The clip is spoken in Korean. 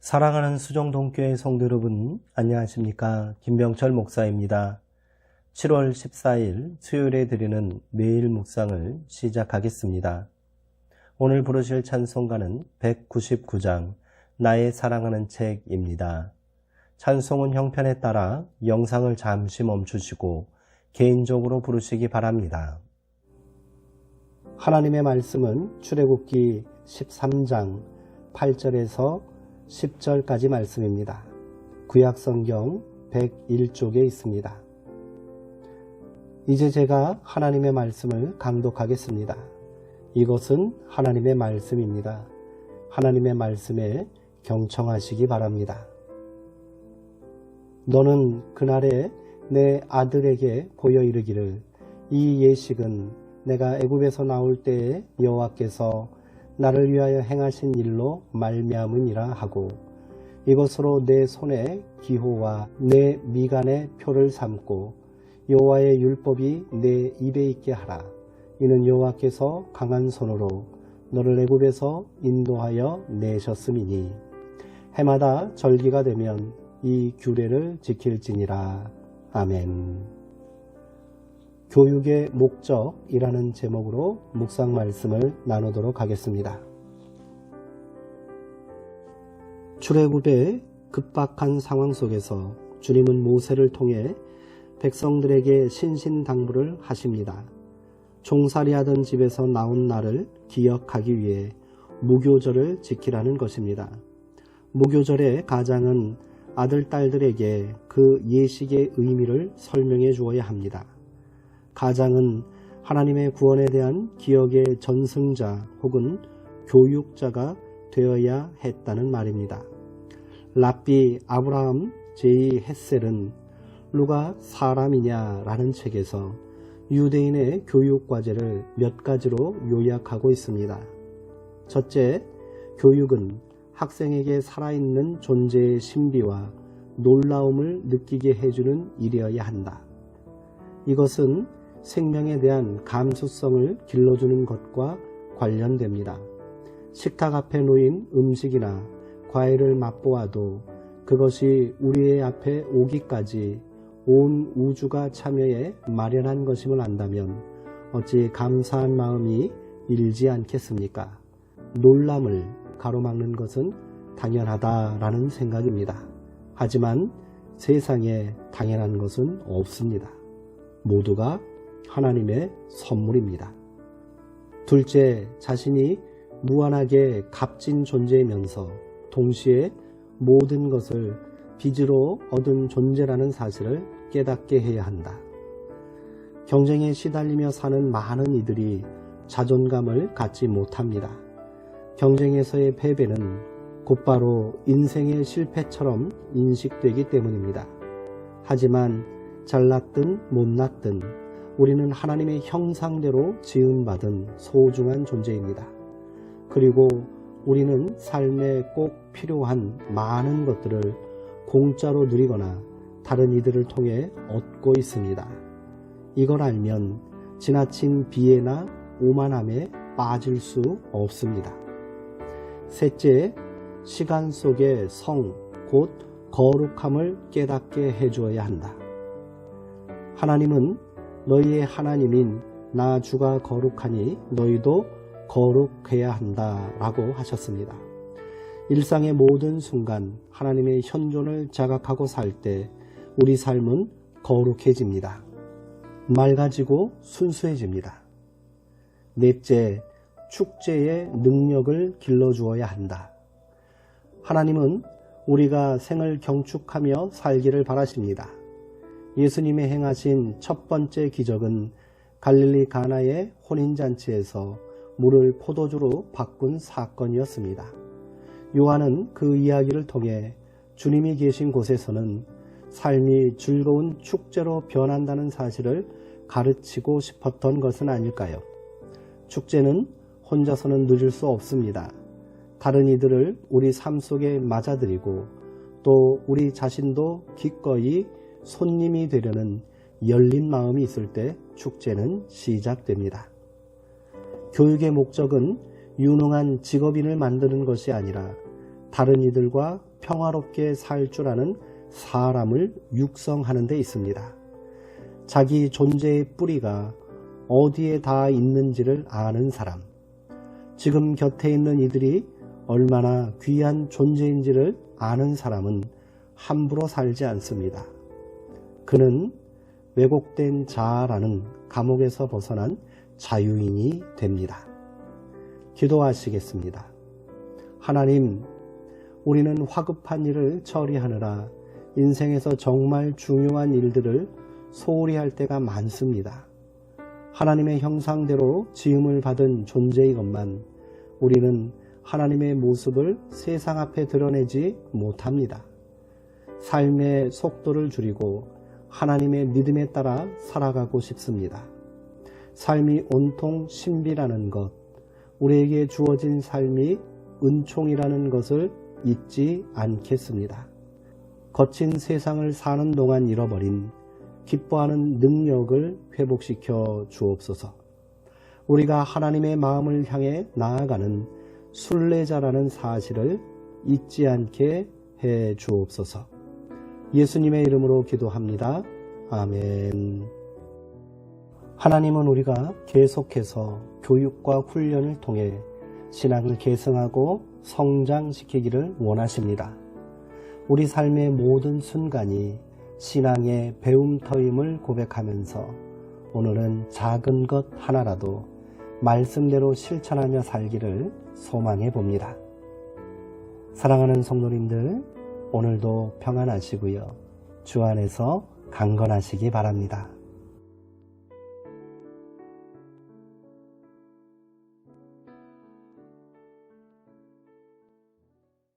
사랑하는 수정동교회 성도 여러분, 안녕하십니까? 김병철 목사입니다. 7월 14일 수요일에 드리는 매일 묵상을 시작하겠습니다. 오늘 부르실 찬송가는 199장 나의 사랑하는 책입니다. 찬송은 형편에 따라 영상을 잠시 멈추시고 개인적으로 부르시기 바랍니다. 하나님의 말씀은 출애굽기 13장 8절에서 10절까지 말씀입니다. 구약성경 101쪽에 있습니다. 이제 제가 하나님의 말씀을 강독하겠습니다. 이것은 하나님의 말씀입니다. 하나님의 말씀에 경청하시기 바랍니다. 너는 그날에 내 아들에게 보여 이르기를 이 예식은 내가 애굽에서 나올 때에 여호와께서 나를 위하여 행하신 일로 말미암으니라 하고 이것으로 내 손에 기호와 내 미간에 표를 삼고 여호와의 율법이 내 입에 있게 하라. 이는 여호와께서 강한 손으로 너를 애굽에서 인도하여 내셨음이니 해마다 절기가 되면 이 규례를 지킬지니라. 아멘. 교육의 목적이라는 제목으로 묵상 말씀을 나누도록 하겠습니다. 출애굽의 급박한 상황 속에서 주님은 모세를 통해 백성들에게 신신당부를 하십니다. 종살이하던 집에서 나온 날을 기억하기 위해 무교절을 지키라는 것입니다. 무교절의 가장은 아들, 딸들에게 그 예식의 의미를 설명해 주어야 합니다. 가장은 하나님의 구원에 대한 기억의 전승자 혹은 교육자가 되어야 했다는 말입니다. 랍비 아브라함 제이 햇셀은 누가 사람이냐라는 책에서 유대인의 교육과제를 몇 가지로 요약하고 있습니다. 첫째, 교육은 학생에게 살아있는 존재의 신비와 놀라움을 느끼게 해주는 일이어야 한다. 이것은 생명에 대한 감수성을 길러주는 것과 관련됩니다. 식탁 앞에 놓인 음식이나 과일을 맛보아도 그것이 우리의 앞에 오기까지 온 우주가 참여해 마련한 것임을 안다면 어찌 감사한 마음이 일지 않겠습니까? 놀람을 가로막는 것은 당연하다라는 생각입니다. 하지만 세상에 당연한 것은 없습니다. 모두가 하나님의 선물입니다. 둘째, 자신이 무한하게 값진 존재이면서 동시에 모든 것을 빚으로 얻은 존재라는 사실을 깨닫게 해야 한다. 경쟁에 시달리며 사는 많은 이들이 자존감을 갖지 못합니다. 경쟁에서의 패배는 곧바로 인생의 실패처럼 인식되기 때문입니다. 하지만 잘났든 못났든 우리는 하나님의 형상대로 지음받은 소중한 존재입니다. 그리고 우리는 삶에 꼭 필요한 많은 것들을 공짜로 누리거나 다른 이들을 통해 얻고 있습니다. 이걸 알면 지나친 비애나 오만함에 빠질 수 없습니다. 셋째, 시간 속의 성, 곧 거룩함을 깨닫게 해주어야 한다. 하나님은 너희의 하나님인 나 주가 거룩하니 너희도 거룩해야 한다 라고 하셨습니다. 일상의 모든 순간 하나님의 현존을 자각하고 살 때 우리 삶은 거룩해집니다. 맑아지고 순수해집니다. 넷째, 축제의 능력을 길러주어야 한다. 하나님은 우리가 생을 경축하며 살기를 바라십니다. 예수님의 행하신 첫 번째 기적은 갈릴리 가나의 혼인잔치에서 물을 포도주로 바꾼 사건이었습니다. 요한은 그 이야기를 통해 주님이 계신 곳에서는 삶이 즐거운 축제로 변한다는 사실을 가르치고 싶었던 것은 아닐까요? 축제는 혼자서는 누릴 수 없습니다. 다른 이들을 우리 삶 속에 맞아들이고 또 우리 자신도 기꺼이 손님이 되려는 열린 마음이 있을 때 축제는 시작됩니다. 교육의 목적은 유능한 직업인을 만드는 것이 아니라 다른 이들과 평화롭게 살 줄 아는 사람을 육성하는 데 있습니다. 자기 존재의 뿌리가 어디에 다 있는지를 아는 사람, 지금 곁에 있는 이들이 얼마나 귀한 존재인지를 아는 사람은 함부로 살지 않습니다. 그는 왜곡된 자아라는 감옥에서 벗어난 자유인이 됩니다. 기도하시겠습니다. 하나님, 우리는 화급한 일을 처리하느라 인생에서 정말 중요한 일들을 소홀히 할 때가 많습니다. 하나님의 형상대로 지음을 받은 존재이건만 우리는 하나님의 모습을 세상 앞에 드러내지 못합니다. 삶의 속도를 줄이고 하나님의 믿음에 따라 살아가고 싶습니다. 삶이 온통 신비라는 것, 우리에게 주어진 삶이 은총이라는 것을 잊지 않겠습니다. 거친 세상을 사는 동안 잃어버린 기뻐하는 능력을 회복시켜 주옵소서. 우리가 하나님의 마음을 향해 나아가는 순례자라는 사실을 잊지 않게 해 주옵소서. 예수님의 이름으로 기도합니다. 아멘. 하나님은 우리가 계속해서 교육과 훈련을 통해 신앙을 계승하고 성장시키기를 원하십니다. 우리 삶의 모든 순간이 신앙의 배움터임을 고백하면서 오늘은 작은 것 하나라도 말씀대로 실천하며 살기를 소망해 봅니다. 사랑하는 성도님들, 오늘도 평안하시고요. 주 안에서 강건하시기 바랍니다.